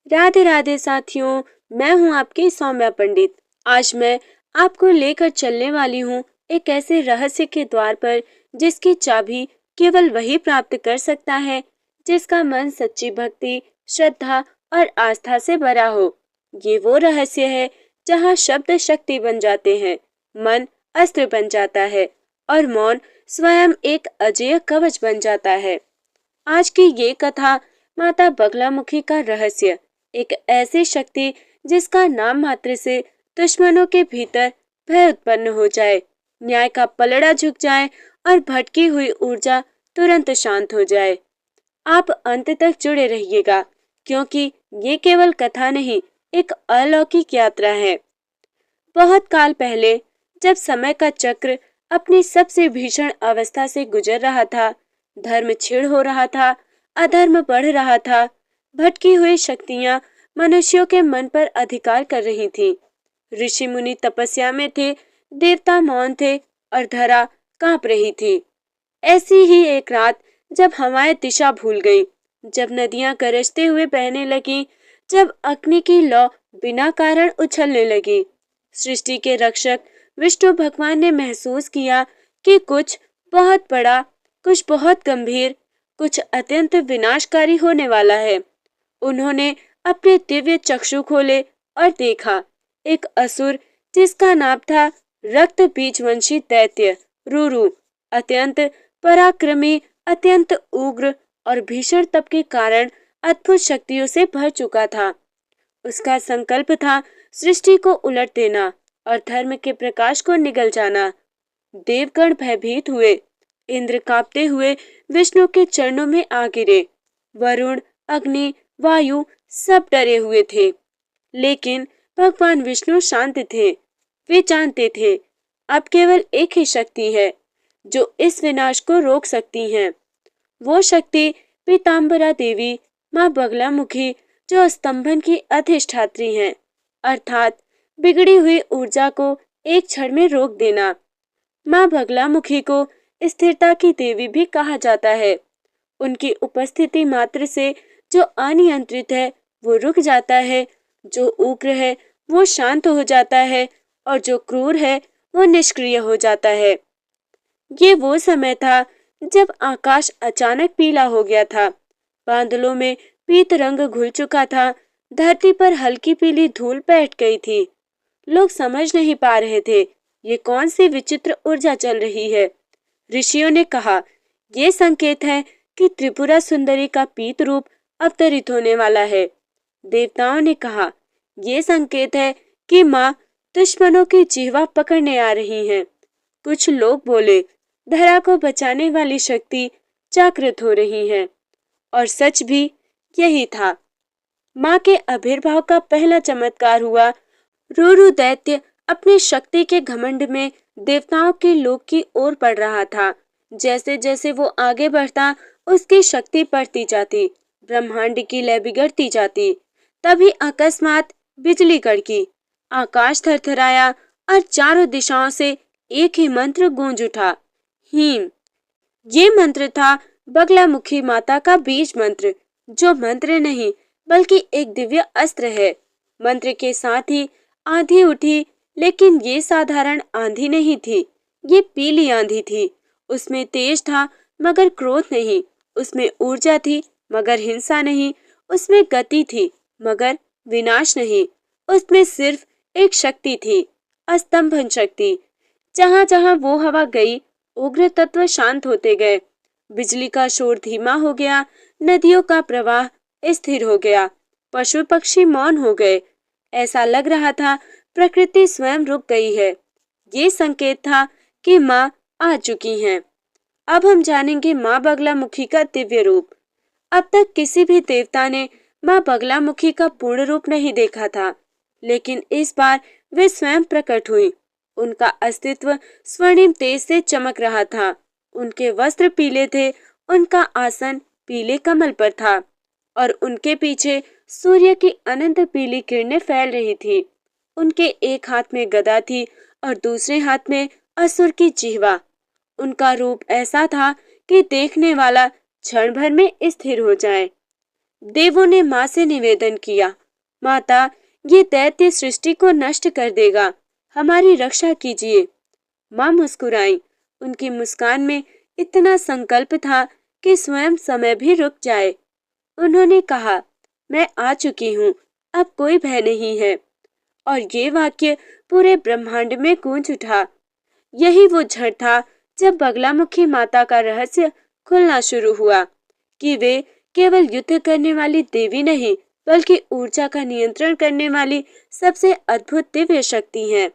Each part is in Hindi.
राधे राधे साथियों, मैं हूं आपकी सौम्या पंडित। आज मैं आपको लेकर चलने वाली हूं एक ऐसे रहस्य के द्वार पर जिसकी चाबी केवल वही प्राप्त कर सकता है जिसका मन सच्ची भक्ति, श्रद्धा और आस्था से भरा हो। ये वो रहस्य है जहां शब्द शक्ति बन जाते हैं, मन अस्त्र बन जाता है और मौन स्वयं एक अजेय कवच बन जाता है। आज की ये कथा माता बगलामुखी का रहस्य, एक ऐसी शक्ति जिसका नाम मात्र से दुश्मनों के भीतर भय उत्पन्न हो जाए, न्याय का पलड़ा झुक जाए और भटकी हुई ऊर्जा तुरंत शांत हो जाए। आप अंत तक जुड़े रहिएगा, क्योंकि ये केवल कथा नहीं, एक अलौकिक यात्रा है। बहुत काल पहले, जब समय का चक्र अपनी सबसे भीषण अवस्था से गुजर रहा था, धर्म क्षीण हो रहा था, अधर्म बढ़ रहा था, भटकी हुई शक्तियां मनुष्यों के मन पर अधिकार कर रही थीं। ऋषि मुनि तपस्या में थे, देवता मौन थे और धरा कांप रही थी। ऐसी ही एक रात, जब हवाएं दिशा भूल गई, जब नदियां गरजते हुए बहने लगी, जब अग्नि की लौ बिना कारण उछलने लगी, सृष्टि के रक्षक विष्णु भगवान ने महसूस किया कि कुछ बहुत बड़ा, कुछ बहुत गंभीर, कुछ अत्यंत विनाशकारी होने वाला है। उन्होंने अपने दिव्य चक्षु खोले और देखा, एक असुर जिसका नाम था रक्त बीजवंशी दैत्य रूरू, अत्यंत पराक्रमी, अत्यंत उग्र और भीषण तप के कारण अद्भुत शक्तियों से भर चुका था। उसका संकल्प था सृष्टि को उलट देना और धर्म के प्रकाश को निगल जाना। देवगण भयभीत हुए, इंद्र कांपते हुए विष्णु के चरणों में आ गिरे। वरुण, अग्नि, वायु सब डरे हुए थे, लेकिन भगवान विष्णु शांत थे। वे जानते थे, अब केवल एक ही शक्ति है जो इस विनाश को रोक सकती है। वो शक्ति पीताम्बरा देवी, माँ बगलामुखी, जो स्तंभन की अधिष्ठात्री हैं, अर्थात बिगड़ी हुई ऊर्जा को एक क्षण में रोक देना। माँ बगलामुखी को स्थिरता की देवी भी कहा जाता है। उनकी उपस्थिति मात्र से जो अनियंत्रित है वो रुक जाता है, जो उग्र है वो शांत हो जाता है और जो क्रूर है वो निष्क्रिय हो जाता है। ये वो समय था जब आकाश अचानक पीला हो गया था, बादलों में पीत रंग घुल चुका था, धरती पर हल्की पीली धूल बैठ गई थी। लोग समझ नहीं पा रहे थे, ये कौन सी विचित्र ऊर्जा चल रही है। ऋषियों ने कहा, ये संकेत है कि त्रिपुरा सुंदरी का पीत रूप अवतरित होने वाला है। देवताओं ने कहा, ये संकेत है कि माँ दुश्मनों की जिह्वा पकड़ने आ रही हैं। कुछ लोग बोले, धरा को बचाने वाली शक्ति जागृत हो रही है। और सच भी यही था। माँ के आविर्भाव का पहला चमत्कार हुआ। रूरू दैत्य अपनी शक्ति के घमंड में देवताओं के लोक की ओर बढ़ रहा था। जैसे जैसे वो आगे बढ़ता, उसकी शक्ति बढ़ती जाती, ब्रह्मांड की लय बिगड़ती जाती। तभी अकस्मात बिजली कड़की, आकाश थरथराया और चारों दिशाओं से एक ही मंत्र गूंज उठा, हीम। ये मंत्र था बगलामुखी माता का बीज मंत्र, जो मंत्र नहीं बल्कि एक दिव्य अस्त्र है। मंत्र के साथ ही आंधी उठी, लेकिन ये साधारण आंधी नहीं थी, ये पीली आंधी थी। उसमें तेज था मगर क्रोध नहीं, उसमें ऊर्जा थी मगर हिंसा नहीं, उसमें गति थी मगर विनाश नहीं। उसमें सिर्फ एक शक्ति थी, अस्तंभन शक्ति। जहां जहां वो हवा गई, उग्र तत्व शांत होते गए। बिजली का शोर धीमा हो गया, नदियों का प्रवाह स्थिर हो गया, पशु पक्षी मौन हो गए। ऐसा लग रहा था प्रकृति स्वयं रुक गई है। ये संकेत था कि माँ आ चुकी हैं। अब हम जानेंगे माँ बगलामुखी का दिव्य रूप। अब तक किसी भी देवता ने माँ बगलामुखी का पूर्ण रूप नहीं देखा था, लेकिन इस बार वे स्वयं प्रकट हुई। उनका अस्तित्व स्वर्णिम तेज से चमक रहा था। उनके वस्त्र पीले थे, उनका आसन पीले कमल पर था और उनके पीछे सूर्य की अनंत पीली किरणें फैल रही थी। उनके एक हाथ में गदा थी और दूसरे हाथ में असुर की जिह्वा। उनका रूप ऐसा था कि देखने वाला क्षण भर में स्थिर हो जाए। देवों ने माँ से निवेदन किया, माता, ये दैत्य सृष्टि को नष्ट कर देगा, हमारी रक्षा कीजिए। माँ मुस्कुराई। उनकी मुस्कान में इतना संकल्प था कि स्वयं समय भी रुक जाए। उन्होंने कहा, मैं आ चुकी हूँ, अब कोई भय नहीं है। और ये वाक्य पूरे ब्रह्मांड में गूंज उठा। यही वो क्षण था जब बगलामुखी माता का रहस्य खुलना शुरू हुआ कि वे केवल युद्ध करने वाली देवी नहीं, बल्कि ऊर्जा का नियंत्रण करने वाली सबसे अद्भुत दिव्य शक्ति हैं।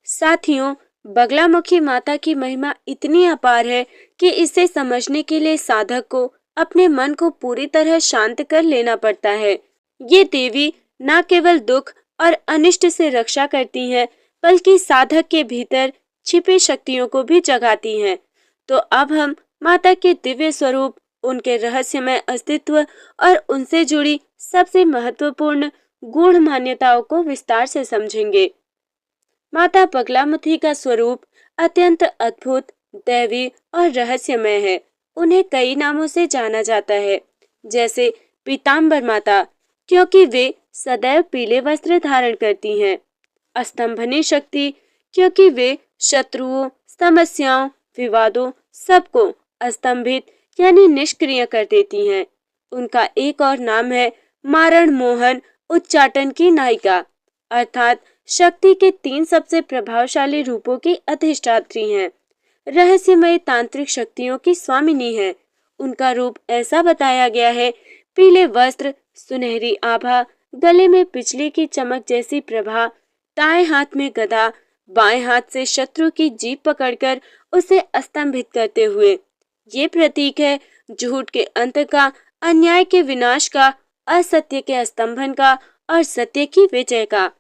साथियों, बगलामुखी माता की महिमा इतनी अपार है कि इसे समझने के लिए साधक को अपने मन को पूरी तरह शांत कर लेना पड़ता है। ये देवी न केवल दुख और अनिष्ट से रक्षा करती हैं, बल्कि साधक के भीतर छिपी शक्तियों को भी जगाती हैं। तो अब हम माता के दिव्य स्वरूप, उनके रहस्यमय अस्तित्व और उनसे जुड़ी सबसे महत्वपूर्ण गूढ़ मान्यताओं को विस्तार से समझेंगे। माता बगलामुखी का स्वरूप अत्यंत अद्भुत, दैवी और रहस्यमय है। उन्हें कई नामों से जाना जाता है, जैसे पीताम्बर माता, क्योंकि वे सदैव पीले वस्त्र धारण करती हैं। अस्तंभनी शक्ति, क्योंकि वे शत्रुओं, समस्याओं, विवादों सबको अस्तंभित यानी निष्क्रिय कर देती हैं। उनका एक और नाम है मारण मोहन उच्चाटन की नायिका, अर्थात शक्ति के 3 सबसे प्रभावशाली रूपों की अधिष्ठात्री हैं। रहस्यमय तांत्रिक शक्तियों की स्वामिनी है। उनका रूप ऐसा बताया गया है, पीले वस्त्र, सुनहरी आभा, गले में बिजली की चमक जैसी प्रभा, दाएं हाथ में गदा, बाएं हाथ से शत्रु की जीभ पकड़कर उसे अस्तंभित करते हुए। ये प्रतीक है झूठ के अंत का, अन्याय के विनाश का, असत्य के स्तंभन का और सत्य की विजय का।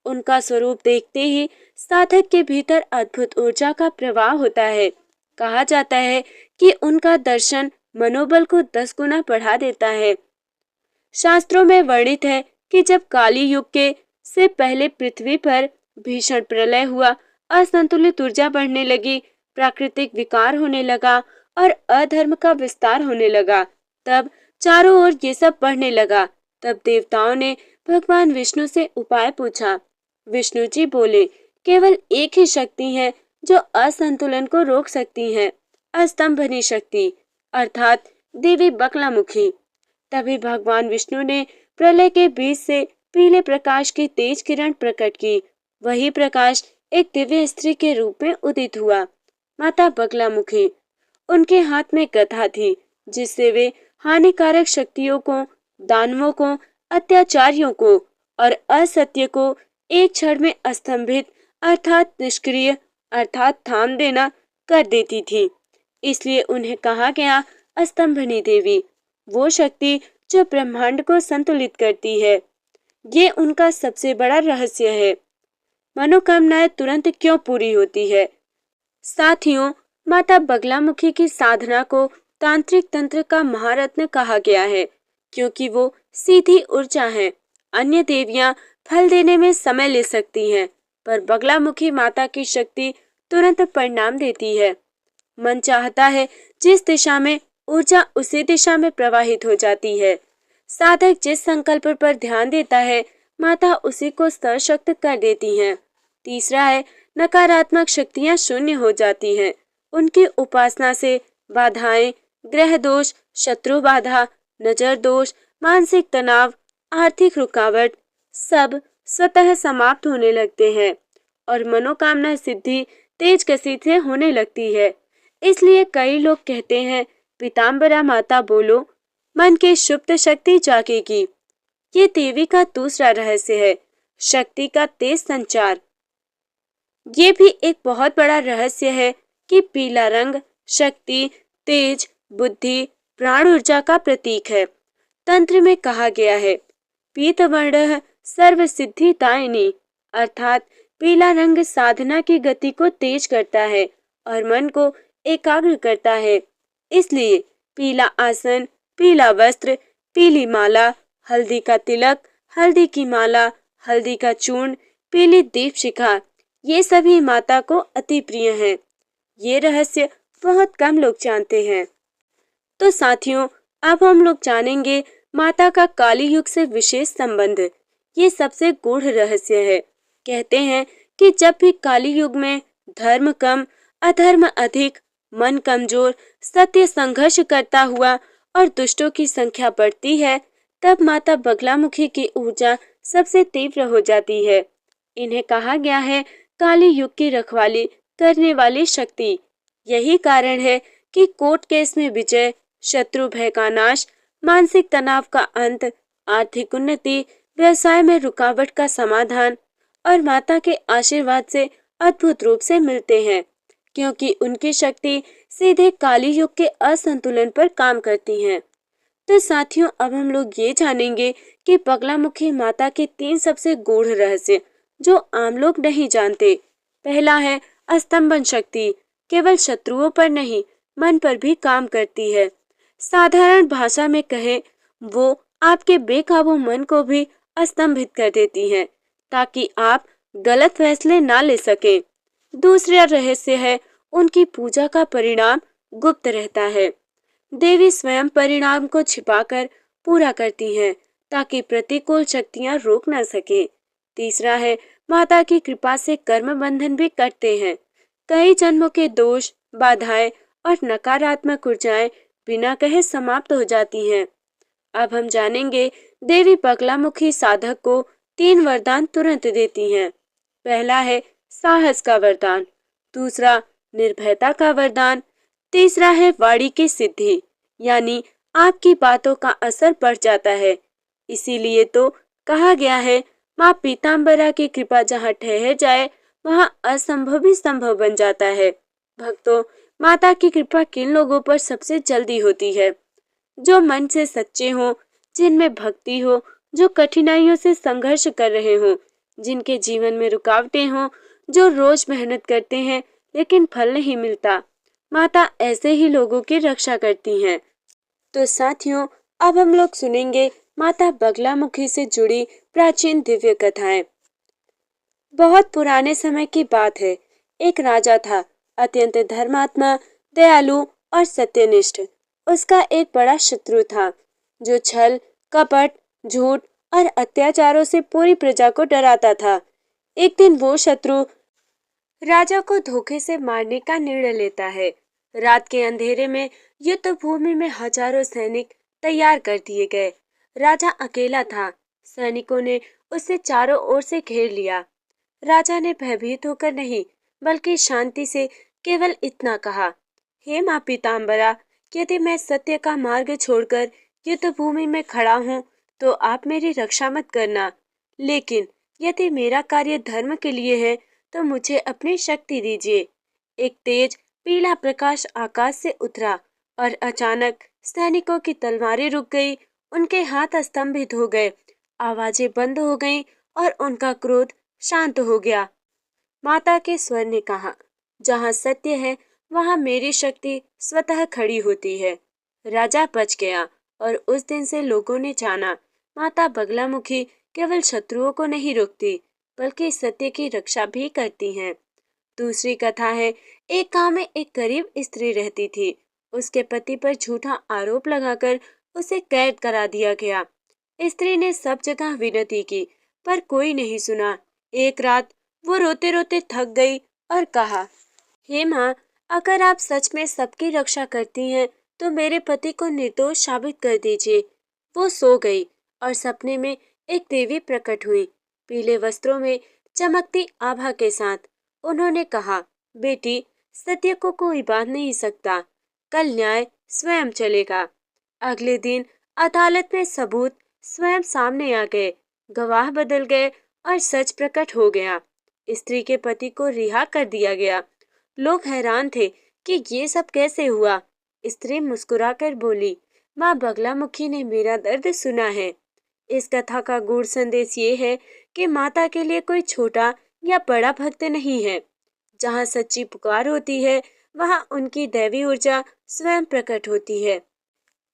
उनका स्वरूप देखते ही साधक के भीतर अद्भुत ऊर्जा का प्रवाह होता है। कहा जाता है कि उनका दर्शन मनोबल को 10 गुना बढ़ा देता है। शास्त्रों में वर्णित है कि जब काली युग के से पहले पृथ्वी पर भीषण प्रलय हुआ, असंतुलित ऊर्जा बढ़ने लगी, प्राकृतिक विकार होने लगा और अधर्म का विस्तार होने लगा, तब चारों ओर ये सब बढ़ने लगा। तब देवताओं ने भगवान विष्णु से उपाय पूछा। विष्णु जी बोले, केवल एक ही शक्ति है जो असंतुलन को रोक सकती है, अस्तंभनी शक्ति, अर्थात देवी बगलामुखी। तभी भगवान विष्णु ने प्रलय के बीच से पीले प्रकाश की तेज किरण प्रकट की। वही प्रकाश एक दिव्य स्त्री के रूप में उदित हुआ, माता बगलामुखी। उनके हाथ में गदा थी, जिससे वे हानिकारक शक्तियों को, दानवों को, अत्याचारियों को और असत्य को एक क्षण में अस्तंभित अर्थात निष्क्रिय अर्थात थाम देना कर देती थी। इसलिए उन्हें कहा गया अस्तंभनी देवी, वो शक्ति जो ब्रह्मांड को संतुलित करती है। ये उनका सबसे बड़ा रहस्य है। मनोकामनाएं तुरंत क्यों पूरी होती है? साथियों, माता बगलामुखी की साधना को तांत्रिक तंत्र का महारत्न कहा गया है, क्योंकि वो सीधी ऊर्जा है। अन्य देवियां फल देने में समय ले सकती हैं, पर बगलामुखी माता की शक्ति तुरंत परिणाम देती है। मन चाहता है जिस दिशा में, ऊर्जा उसी दिशा में प्रवाहित हो जाती है। साधक जिस संकल्प पर ध्यान देता है, माता उसी को सशक्त कर देती हैं। तीसरा है, नकारात्मक शक्तियां शून्य हो जाती हैं। उनकी उपासना से बाधाएं, ग्रह दोष, शत्रु बाधा, नजर दोष, मानसिक तनाव, आर्थिक रुकावट सब स्वतः समाप्त होने लगते हैं और मनोकामना सिद्धि तेज गति से होने लगती है। इसलिए कई लोग कहते हैं, पीताम्बरा माता बोलो, मन की सुप्त शक्ति जागेगी। ये देवी का दूसरा रहस्य है, शक्ति का तेज संचार। ये भी एक बहुत बड़ा रहस्य है कि पीला रंग शक्ति, तेज, बुद्धि, प्राण ऊर्जा का प्रतीक है। तंत्र में कहा गया है, पीतवर्णः सर्व सिद्धिदायिनी, अर्थात पीला रंग साधना की गति को तेज करता है और मन को एकाग्र करता है। इसलिए पीला आसन, पीला वस्त्र, पीली माला, हल्दी का तिलक, हल्दी की माला, हल्दी का चूर्ण, पीली दीप शिखा, ये सभी माता को अति प्रिय हैं। ये रहस्य बहुत कम लोग जानते हैं। तो साथियों, अब हम लोग जानेंगे माता का काली युग से विशेष संबंध, ये सबसे गूढ़ रहस्य है। कहते हैं कि जब भी काली युग में धर्म कम, अधर्म अधिक, मन कमजोर, सत्य संघर्ष करता हुआ और दुष्टों की संख्या बढ़ती है, तब माता बगलामुखी की ऊर्जा सबसे तीव्र हो जाती है। इन्हें कहा गया है काली युग की रखवाली करने वाली शक्ति। यही कारण है कि कोर्ट केस में विजय, शत्रु भय का नाश, मानसिक तनाव का अंत, आर्थिक उन्नति, व्यवसाय में रुकावट का समाधान और माता के आशीर्वाद से अद्भुत रूप से मिलते हैं, क्योंकि उनकी शक्ति सीधे काली युग के असंतुलन पर काम करती है। तो साथियों, अब हम लोग ये जानेंगे कि बगलामुखी माता के 3 सबसे गूढ़ रहस्य जो आम लोग नहीं जानते। पहला है अस्तंभन शक्ति, केवल शत्रुओं पर नहीं, मन पर भी काम करती है। साधारण भाषा में कहें, वो आपके बेकाबू मन को भी अस्तंभित कर देती है, ताकि आप गलत फैसले ना ले सकें। दूसरा रहस्य है उनकी पूजा का परिणाम गुप्त रहता है। देवी स्वयं परिणाम को छिपाकर पूरा करती हैं, ताकि प्रतिकूल शक्तियां रोक न सके। तीसरा है माता की कृपा से कर्म बंधन भी कटते हैं। कई जन्मों के दोष, बाधाएं और नकारात्मक ऊर्जाएं बिना कहे समाप्त हो जाती हैं। अब हम जानेंगे देवी बगलामुखी साधक को 3 वरदान तुरंत देती हैं। पहला है साहस का वरदान, दूसरा निर्भयता का वरदान, तीसरा है वाणी की सिद्धि, यानी आपकी बातों का असर पड़ जाता है। इसीलिए तो कहा गया है, माँ पीताम्बरा की कृपा जहाँ ठहर जाए वहाँ असंभव भी संभव बन जाता है। भक्तों, माता की कृपा किन लोगों पर सबसे जल्दी होती है? जो मन से सच्चे हों, जिनमें भक्ति हो, जो कठिनाइयों से संघर्ष कर रहे हों, जिनके जीवन में रुकावटें हों, जो रोज मेहनत करते हैं लेकिन फल नहीं मिलता। माता ऐसे ही लोगों की रक्षा करती हैं। तो साथियों, अब हम लोग सुनेंगे माता बगलामुखी से जुड़ी प्राचीन दिव्य कथाएं। बहुत पुराने समय की बात है। एक राजा था, अत्यंत धर्मात्मा, दयालु और सत्यनिष्ठ। उसका एक बड़ा शत्रु था, जो छल, कपट, झूठ और अत्याचारों से पूरी प्रजा को डराता था। एक दिन वो शत्रु राजा को धोखे से मारने का निर्णय लेता है। रात के अंधेरे में युद्ध भूमि में हजारों सैनिक तैयार कर दिए गए। राजा अकेला था। सैनिकों ने उसे चारों ओर से घेर लिया। राजा ने भयभीत होकर नहीं, बल्कि शांति से केवल इतना कहा, हे माँ पीताम्बरा, यदि मैं सत्य का मार्ग छोड़कर युद्ध भूमि में खड़ा हूँ तो आप मेरी रक्षा मत करना, लेकिन यदि मेरा कार्य धर्म के लिए है तो मुझे अपनी शक्ति दीजिए। एक तेज पीला प्रकाश आकाश से उतरा और अचानक सैनिकों की तलवारें रुक गई, उनके हाथ स्तंभित हो गए, आवाजें बंद हो गईं और उनका क्रोध शांत हो गया। माता के स्वर ने कहा, जहाँ सत्य है वहाँ मेरी शक्ति स्वतः खड़ी होती है। राजा बच गया और उस दिन से लोगों ने जाना, माता बगलामुखी केवल शत्रुओं को नहीं रोकती, बल्कि सत्य की रक्षा भी करती हैं। दूसरी कथा है, एक गांव में एक गरीब स्त्री रहती थी। उसके पति पर झूठा आरोप लगाकर उसे कैद करा दिया गया। स्त्री ने सब जगह विनती की, पर कोई नहीं सुना। एक रात वो रोते रोते थक गई और कहा, हे माँ, अगर आप सच में सबकी रक्षा करती हैं तो मेरे पति को निर्दोष साबित कर दीजिए। वो सो गई और सपने में एक देवी प्रकट हुई, पीले वस्त्रों में, चमकती आभा के साथ। उन्होंने कहा, बेटी, सत्य को कोई बांध नहीं सकता, कल न्याय स्वयं चलेगा। अगले दिन अदालत में सबूत स्वयं सामने आ गए, गवाह बदल गए और सच प्रकट हो गया। स्त्री के पति को रिहा कर दिया गया। लोग हैरान थे कि ये सब कैसे हुआ। स्त्री मुस्कुराकर बोली, माँ बगलामुखी ने मेरा दर्द सुना है। इस कथा का गूढ़ संदेश ये है कि माता के लिए कोई छोटा या बड़ा भक्त नहीं है। जहाँ सच्ची पुकार होती है वहाँ उनकी दैवी ऊर्जा स्वयं प्रकट होती है।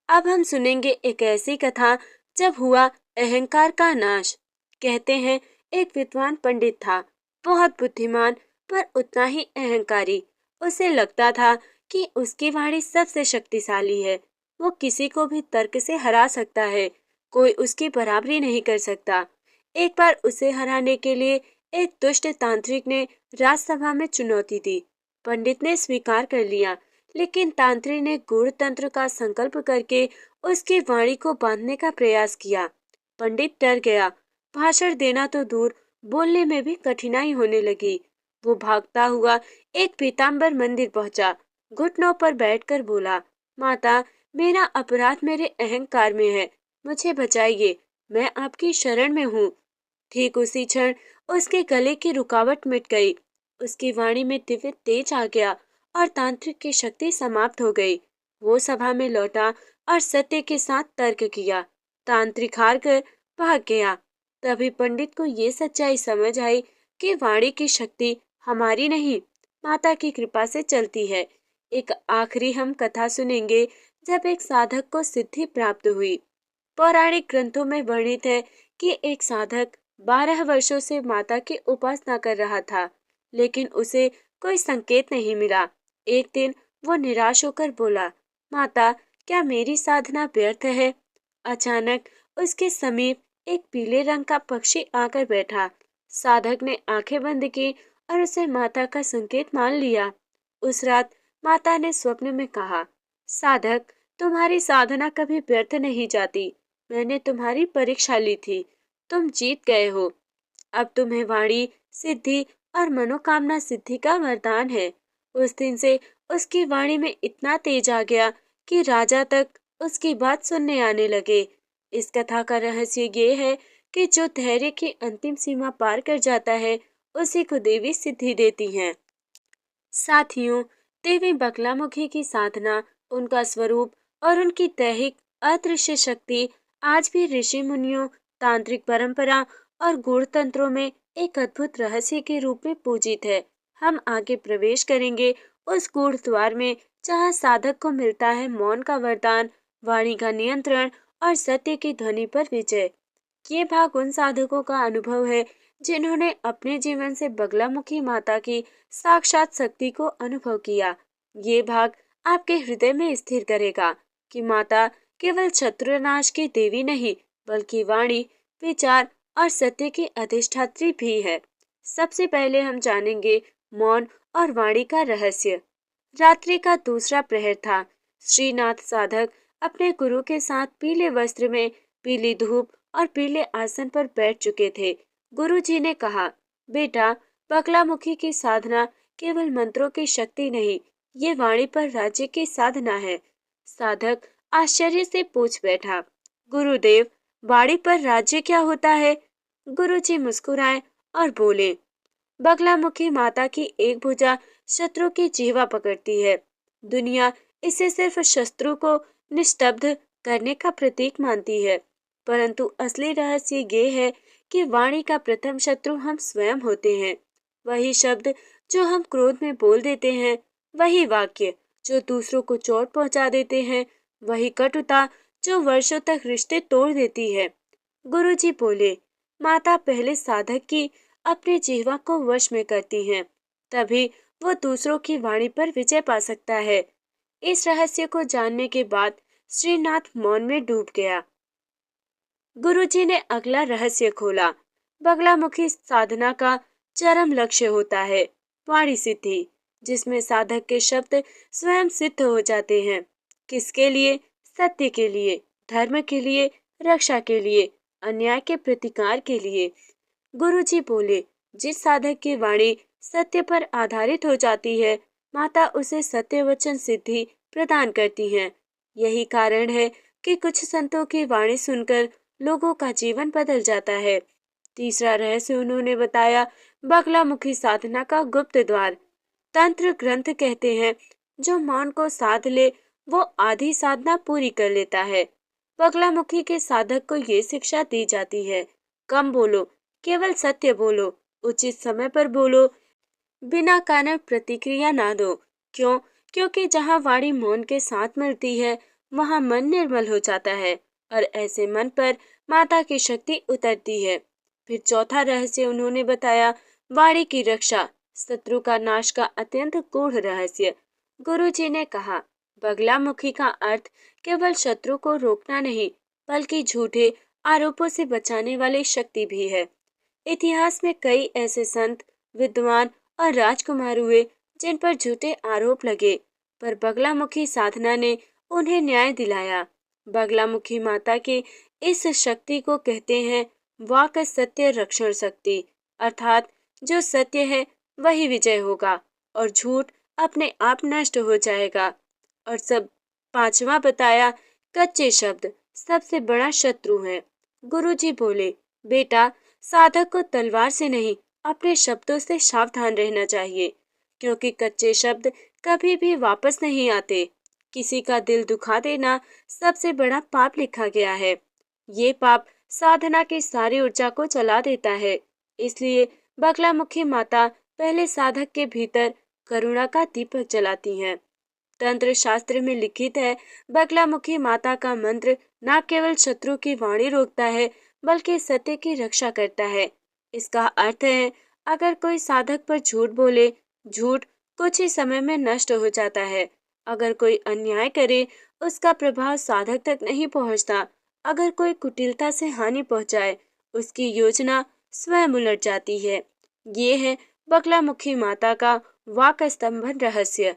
अब हम सुनेंगे एक ऐसी कथा जब हुआ अहंकार का नाश। कहते हैं, एक विद्वान पंडित था, बहुत बुद्धिमान पर उतना ही अहंकारी। उसे लगता था कि उसकी वाणी सबसे शक्तिशाली है, वो किसी को भी तर्क से हरा सकता है। कोई उसकी बराबरी नहीं कर सकता। एक बार उसे हराने के लिए एक दुष्ट तांत्रिक ने राजसभा में चुनौती दी। पंडित ने स्वीकार कर लिया, लेकिन तांत्रिक ने गूढ़ तंत्र का संकल्प करके उसकी वाणी को बांधने का प्रयास किया। पंडित डर गया। भाषण देना तो दूर, बोलने में भी कठिनाई होने लगी। वो भागता हुआ एक पीताम्बर मंदिर पहुंचा। घुटनों पर बैठकर बोला, माता, मेरा अपराध मेरे अहंकार में है, मुझे बचाइए, मैं आपकी शरण में हूँ। ठीक उसी क्षण उसके गले की रुकावट मिट गई। उसकी वाणी में दिव्य तेज आ गया और तांत्रिक की शक्ति समाप्त हो गई। वो सभा में लौटा और सत्य के साथ तर्क किया। तांत्रिक हार कर भाग गया। तभी पंडित को ये सच्चाई समझ आई कि वाणी की शक्ति हमारी नहीं, माता की कृपा से चलती है। एक आखिरी हम कथा सुनेंगे जब एक साधक को सिद्धि प्राप्त हुई। पौराणिक ग्रंथों में वर्णित है कि एक साधक 12 वर्षों से माता की उपासना कर रहा था, लेकिन उसे कोई संकेत नहीं मिला। एक दिन वो निराश होकर बोला, माता, क्या मेरी साधना व्यर्थ है? अचानक उसके समीप एक पीले रंग का पक्षी आकर बैठा। साधक ने आंखें बंद की और उसे माता का संकेत मान लिया। उस रात माता ने स्वप्न में कहा, साधक, तुम्हारी साधना कभी व्यर्थ नहीं जाती। मैंने तुम्हारी परीक्षा ली थी, तुम जीत गए हो। अब तुम्हें वाणी सिद्धि और मनोकामना सिद्धि का वरदान है। उस दिन से उसकी वाणी में इतना तेज आ गया कि राजा तक उसकी बात सुनने आने लगे। इस कथा का रहस्य ये है कि जो धैर्य की अंतिम सीमा पार कर जाता है, उसी को देवी सिद्धि देती हैं। साथियों, देवी बगलामुखी की साधना, उनका स्वरूप और उनकी दैहिक अदृश्य शक्ति आज भी ऋषि मुनियों, तांत्रिक परंपरा और गूढ़ तंत्रों में एक अद्भुत रहस्य के रूप में पूजित है। हम आगे प्रवेश करेंगे उस गूढ़ द्वार में जहाँ साधक को मिलता है मौन का वरदान, वाणी का नियंत्रण और सत्य की ध्वनि पर विजय। ये भाग उन साधकों का अनुभव है जिन्होंने अपने जीवन से बगलामुखी माता की साक्षात शक्ति को अनुभव किया। ये भाग आपके हृदय में स्थिर करेगा कि माता केवल शत्रुनाश की देवी नहीं, बल्कि वाणी, विचार और सत्य की अधिष्ठात्री भी है। सबसे पहले हम जानेंगे मौन और वाणी का रहस्य। रात्रि का दूसरा प्रहर था। श्रीनाथ साधक अपने गुरु के साथ पीले वस्त्र में, पीली धूप और पीले आसन पर बैठ चुके थे। गुरुजी ने कहा, बेटा, बगलामुखी की साधना केवल मंत्रों की शक्ति नहीं, ये वाणी पर राज्य की साधना है। साधक आश्चर्य से पूछ बैठा, गुरुदेव, वाणी पर राज्य क्या होता है? गुरुजी मुस्कुराए और बोले, बगलामुखी माता की एक भुजा शत्रु की जिह्वा पकड़ती है। दुनिया इसे सिर्फ शत्रु को निस्तब्ध करने का प्रतीक मानती है, परंतु असली रहस्य ये है कि वाणी का प्रथम शत्रु हम स्वयं होते हैं। वही शब्द जो हम क्रोध में बोल देते हैं, वही वाक्य जो दूसरों को चोट पहुंचा देते हैं, वही कटुता जो वर्षों तक रिश्ते तोड़ देती है। गुरुजी बोले, माता पहले साधक की अपने जिह्वा को वश में करती हैं, तभी वो दूसरों की वाणी पर विजय पा सकता है। इस रहस्य को जानने के बाद श्रीनाथ मौन में डूब गया। गुरुजी ने अगला रहस्य खोला। बगलामुखी साधना का चरम लक्ष्य होता है वाणी सिद्धि, जिसमें साधक के शब्द स्वयं सिद्ध हो जाते हैं। किसके लिए? सत्य के लिए, धर्म के लिए, रक्षा के लिए, अन्याय के प्रतिकार के लिए। गुरुजी बोले, जिस साधक की वाणी सत्य पर आधारित हो जाती है, माता उसे सत्य वचन सिद्धि प्रदान करती हैं। यही कारण है कि कुछ संतों की वाणी सुनकर लोगों का जीवन बदल जाता है। तीसरा रहस्य उन्होंने बताया, बगलामुखी साधना का गुप्त द्वार। तंत्र ग्रंथ कहते हैं, जो मौन को साध ले, वो आधी साधना पूरी कर लेता है। बगलामुखी के साधक को ये शिक्षा दी जाती है, कम बोलो, केवल सत्य बोलो, उचित समय पर बोलो, बिना कारण प्रतिक्रिया ना दो। क्यों? क्योंकि जहाँ वाणी मौन के साथ मिलती है, वहाँ मन निर्मल हो जाता है और ऐसे मन पर माता की शक्ति उतरती है। फिर चौथा रहस्य उन्होंने बताया, वाणी की रक्षा, शत्रु का नाश का अत्यंत गूढ़ रहस्य। गुरुजी ने कहा, बगलामुखी का अर्थ केवल शत्रु को रोकना नहीं, बल्कि झूठे आरोपों से बचाने वाली शक्ति भी है। इतिहास में कई ऐसे संत, विद्वान और राजकुमार हुए जिन पर झूठे आरोप लगे, पर बगलामुखी साधना ने उन्हें न्याय दिलाया। बगलामुखी माता की इस शक्ति को कहते हैं वाक सत्य रक्षण शक्ति, अर्थात जो सत्य है वही विजय होगा और झूठ अपने आप नष्ट हो जाएगा। और सब पांचवा बताया, कच्चे शब्द सबसे बड़ा शत्रु है। गुरुजी बोले, बेटा, साधक को तलवार से नहीं अपने शब्दों से सावधान रहना चाहिए, क्योंकि कच्चे शब्द कभी भी वापस नहीं आते। किसी का दिल दुखा देना सबसे बड़ा पाप लिखा गया है। ये पाप साधना की सारी ऊर्जा को जला देता है। इसलिए बगलामुखी माता पहले साधक के भीतर करुणा का दीपक जलाती हैं। तंत्र शास्त्र में लिखित है, बगलामुखी माता का मंत्र न केवल शत्रु की वाणी रोकता है, बल्कि सत्य की रक्षा करता है। इसका अर्थ है, अगर कोई साधक पर झूठ बोले, झूठ कुछ ही समय में नष्ट हो जाता है। अगर कोई अन्याय करे, उसका प्रभाव साधक तक नहीं पहुंचता। अगर कोई कुटिलता से हानि पहुंचाए, उसकी योजना स्वयं उलट जाती है। ये है बगलामुखी माता का वाक स्तंभन रहस्य।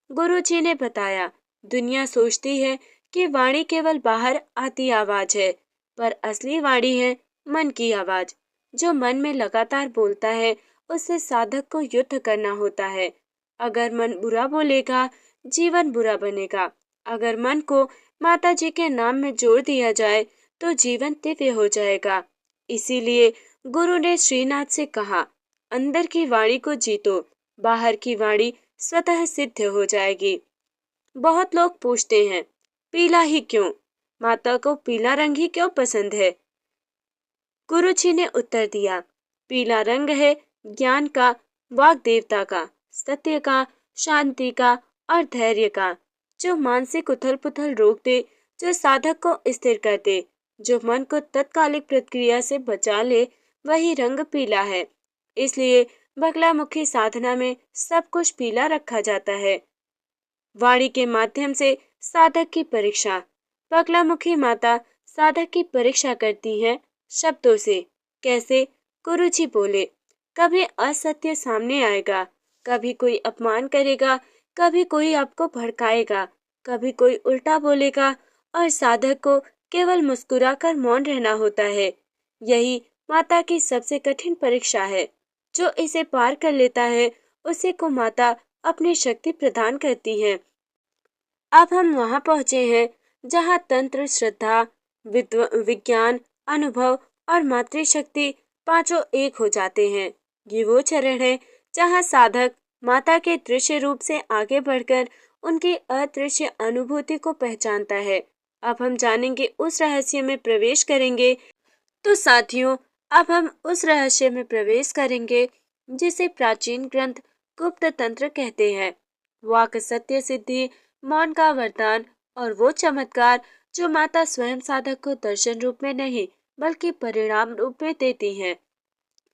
गुरुजी ने बताया, दुनिया सोचती है कि वाणी केवल बाहर आती आवाज है, पर असली वाणी है मन की आवाज। जो मन में लगातार बोलता है, उससे साधक को युद्ध करना होता है। अगर मन बुरा बोलेगा, जीवन बुरा बनेगा। अगर मन को माता जी के नाम में जोड़ दिया जाए, तो जीवन दिव्य हो जाएगा। इसीलिए गुरु ने श्रीनाथ से कहा, अंदर की वाणी को जीतो, बाहर की वाणी स्वतः सिद्ध हो जाएगी। बहुत लोग पूछते हैं, पीला ही क्यों? माता को पीला रंग ही क्यों पसंद है? गुरुजी ने उत्तर दिया, पीला रंग है ज्ञान का, वाग देवता का, सत्य का, शांति का और धैर्य का, जो मानसिक उथल पुथल रोक दे, जो साधक को स्थिर कर दे, जो मन को तत्कालिक प्रतिक्रिया से बचा ले, वही रंग पीला है। इसलिए बगलामुखी साधना में सब कुछ पीला रखा जाता है। वाणी के माध्यम से साधक की परीक्षा। बगलामुखी माता साधक की परीक्षा करती है शब्दों से। कैसे? गुरुजी बोले, कभी असत्य सामने आएगा, कभी कोई अपमान करेगा, कभी कोई आपको भड़काएगा, कभी कोई उल्टा बोलेगा और साधक को केवल मुस्कुराकर मौन रहना होता है। यही माता की सबसे कठिन परीक्षा है। जो इसे पार कर लेता है, उसे को माता अपनी शक्ति प्रदान करती है। अब हम वहां पहुंचे हैं जहां तंत्र, श्रद्धा, विज्ञान, अनुभव और मातृशक्ति पांचों एक हो जाते हैं। ये वो चरण है जहां साधक माता के दृश्य रूप से आगे बढ़कर उनकी अदृश्य अनुभूति को पहचानता है। अब हम जानेंगे, उस रहस्य में प्रवेश करेंगे। तो साथियों, अब हम उस रहस्य में प्रवेश करेंगे जिसे प्राचीन ग्रंथ गुप्त तंत्र कहते हैं। वाक सत्य सिद्धि, मौन का वरदान और वो चमत्कार जो माता स्वयं साधक को दर्शन रूप में नहीं, बल्कि परिणाम रूप में देती हैं।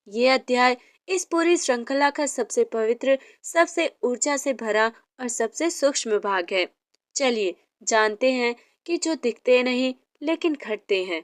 ये अध्याय इस पूरी श्रृंखला का सबसे पवित्र, सबसे ऊर्जा से भरा और सबसे सूक्ष्म भाग है। चलिए जानते हैं कि जो दिखते नहीं लेकिन घटते हैं।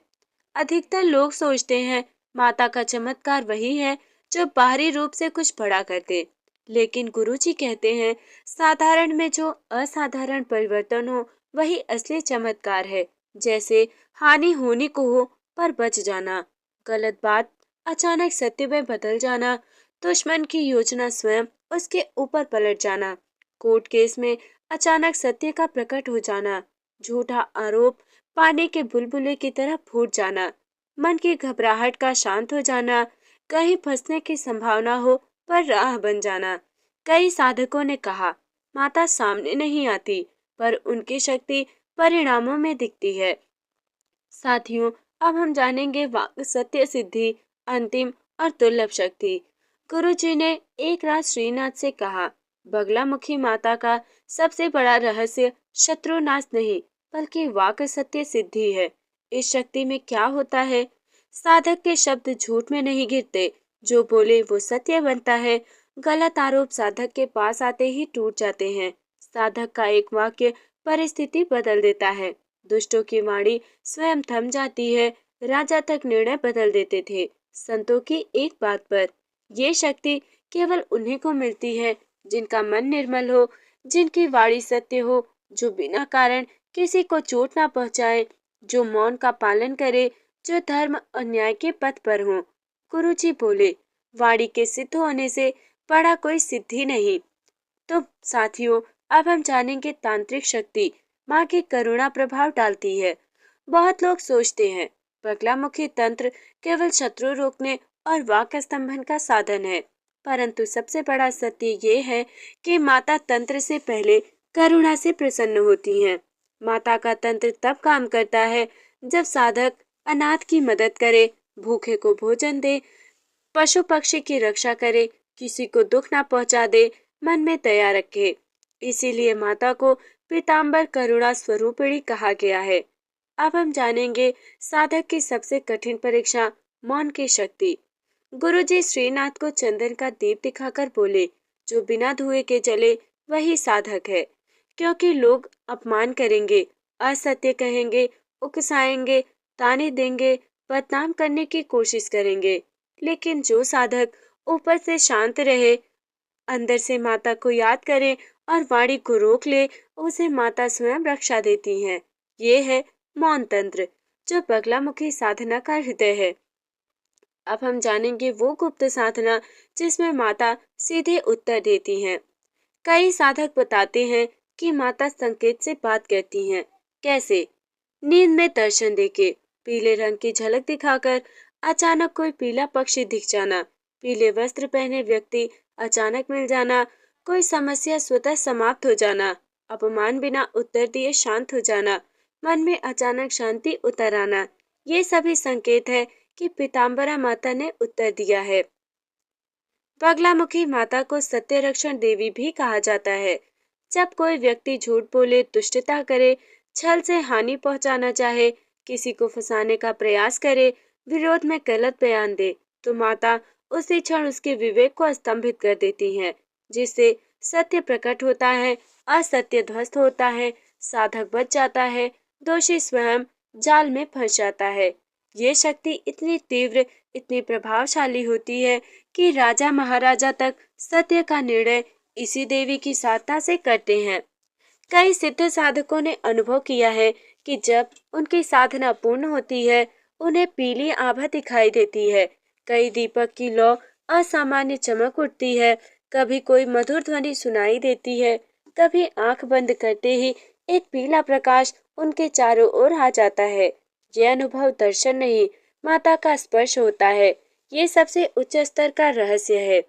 अधिकतर लोग सोचते हैं माता का चमत्कार वही है जो बाहरी रूप से कुछ बड़ा कर दे, लेकिन गुरुजी कहते हैं साधारण में जो असाधारण परिवर्तन हो वही असली चमत्कार है। जैसे हानि होने को हो पर बच जाना, गलत बात अचानक सत्य में बदल जाना, दुश्मन की योजना स्वयं उसके ऊपर पलट जाना, कोर्ट केस में अचानक सत्य का प्रकट हो जाना, झूठा आरोप पानी के बुलबुले की तरह फूट जाना, मन की घबराहट का शांत हो जाना, कहीं फंसने की संभावना हो पर राह बन जाना। कई साधकों ने कहा माता सामने नहीं आती, पर उनकी शक्ति परिणामों में दिखती है। साथियों, अब हम जानेंगे वाक सत्य सिद्धि, अंतिम और दुर्लभ शक्ति। गुरुजी ने एक रात श्रीनाथ से कहा, बगलामुखी माता का सबसे बड़ा रहस्य शत्रुनाश नहीं, बल्कि वाक सत्य सिद्धि है। इस शक्ति में क्या होता है? साधक के शब्द झूठ में नहीं गिरते, जो बोले वो सत्य बनता है। गलत आरोप साधक के पास आते ही टूट जाते हैं। साधक का एक वाक्य परिस्थिति बदल देता है। दुष्टों की वाणी स्वयं थम जाती है। राजा तक निर्णय बदल देते थे संतों की एक बात पर। ये शक्ति केवल उन्हीं को मिलती है जिनका मन निर्मल हो, जिनकी वाणी सत्य हो, जो बिना कारण किसी को चोट ना पहुंचाए, जो मौन का पालन करे, जो धर्म और न्याय के पथ पर हो। गुरुजी बोले, वाणी के सिद्ध होने से बड़ा कोई सिद्धि नहीं। तो साथियों, अब हम जानेंगे तांत्रिक शक्ति माँ की करुणा प्रभाव डालती है। बहुत लोग सोचते हैं बगलामुखी तंत्र केवल शत्रु रोकने और वाक स्तंभन का साधन है, परंतु सबसे बड़ा सत्य ये है कि माता तंत्र से पहले करुणा से प्रसन्न होती हैं। माता का तंत्र तब काम करता है जब साधक अनाथ की मदद करे, भूखे को भोजन दे, पशु पक्षी की रक्षा करे, किसी को दुख ना पहुंचा दे, मन में दया रखे। इसीलिए माता को पीताम्बर करुणा स्वरूपिणी कहा गया है। अब हम जानेंगे साधक की सबसे कठिन परीक्षा, मौन की शक्ति। गुरुजी श्रीनाथ को चंदन का दीप दिखाकर बोले, जो बिना धुएं के जले वही साधक है। क्योंकि लोग अपमान करेंगे, असत्य कहेंगे, उकसाएंगे, ताने देंगे, बदनाम करने की कोशिश करेंगे, लेकिन जो साधक ऊपर से शांत रहे, अंदर से माता को याद करे और वाणी को रोक ले, उसे माता स्वयं रक्षा देती हैं। ये है मौन तंत्र, जो बगलामुखी साधना का हृदय है। अब हम जानेंगे वो गुप्त साधना जिसमें माता सीधे उत्तर देती हैं। कई साधक बताते हैं कि माता संकेत से बात करती हैं। कैसे? नींद में दर्शन देके, पीले रंग की झलक दिखाकर, अचानक कोई पीला पक्षी दिख जाना, पीले वस्त्र पहने व्यक्ति अचानक मिल जाना, कोई समस्या स्वतः समाप्त हो जाना, अपमान बिना उत्तर दिए शांत हो जाना, मन में अचानक शांति उतर आना। ये सभी संकेत है कि पीताम्बरा माता ने उत्तर दिया है। बगलामुखी माता को सत्य रक्षण देवी भी कहा जाता है। जब कोई व्यक्ति झूठ बोले, दुष्टता करे, छल से हानि पहुंचाना चाहे, किसी को फंसाने का प्रयास करे, विरोध में गलत बयान दे, तो माता उसी क्षण उसके विवेक को स्तंभित कर देती हैं, जिससे सत्य प्रकट होता है, असत्य ध्वस्त होता है, साधक बच जाता है, दोषी स्वयं जाल में फंस जाता है। ये शक्ति इतनी तीव्र, इतनी प्रभावशाली होती है कि राजा महाराजा तक सत्य का निर्णय इसी देवी की साधना से करते हैं। कई सिद्ध साधकों ने अनुभव किया है कि जब उनकी साधना पूर्ण होती है, उन्हें पीली आभा दिखाई देती है, कई दीपक की लौ असामान्य चमक उठती है, कभी कोई मधुर ध्वनि सुनाई देती है, कभी आंख बंद करते ही एक पीला प्रकाश उनके चारों ओर आ जाता है। यह अनुभव दर्शन नहीं, माता का स्पर्श होता है। ये सबसे उच्च स्तर का रहस्य है।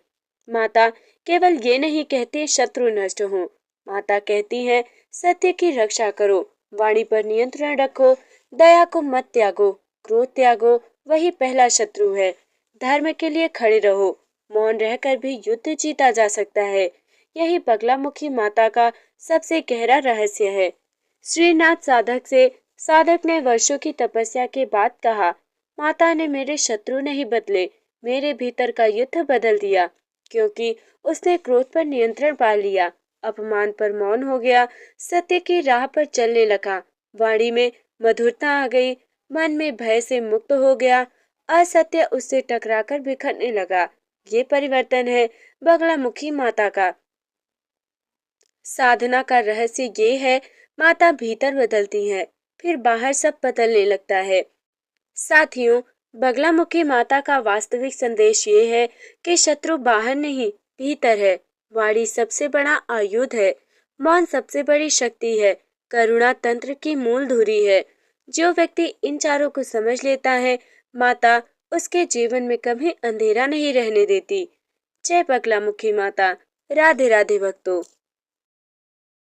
माता केवल ये नहीं कहती शत्रु नष्ट हो, माता कहती है सत्य की रक्षा करो, वाणी पर नियंत्रण रखो, दया को मत त्यागो, क्रोध त्यागो, वही पहला शत्रु है। धर्म के लिए खड़े रहो, मौन रहकर भी युद्ध जीता जा सकता है। यही बगलामुखी माता का सबसे गहरा रहस्य है। श्रीनाथ साधक ने वर्षों की तपस्या के बाद कहा, माता ने मेरे शत्रु नहीं बदले, मेरे भीतर का युद्ध बदल दिया। क्योंकि उसने क्रोध पर नियंत्रण पा लिया, अपमान पर मौन हो गया, सत्य की राह पर चलने लगा, वाणी में मधुरता आ गई, मन में भय से मुक्त हो गया, असत्य उससे टकराकर बिखरने लगा। ये परिवर्तन है बगलामुखी माता का। साधना का रहस्य ये है, माता भीतर बदलती है, फिर बाहर सब बदलने लगता है। साथियों, बगलामुखी माता का वास्तविक संदेश ये है कि शत्रु बाहर नहीं, भीतर है। वाणी सबसे बड़ा आयुध है, मौन सबसे बड़ी शक्ति है, करुणा तंत्र की मूल धुरी है। जो व्यक्ति इन चारों को समझ लेता है, माता उसके जीवन में कभी अंधेरा नहीं रहने देती। जय बगलामुखी माता। राधे राधे भक्तों।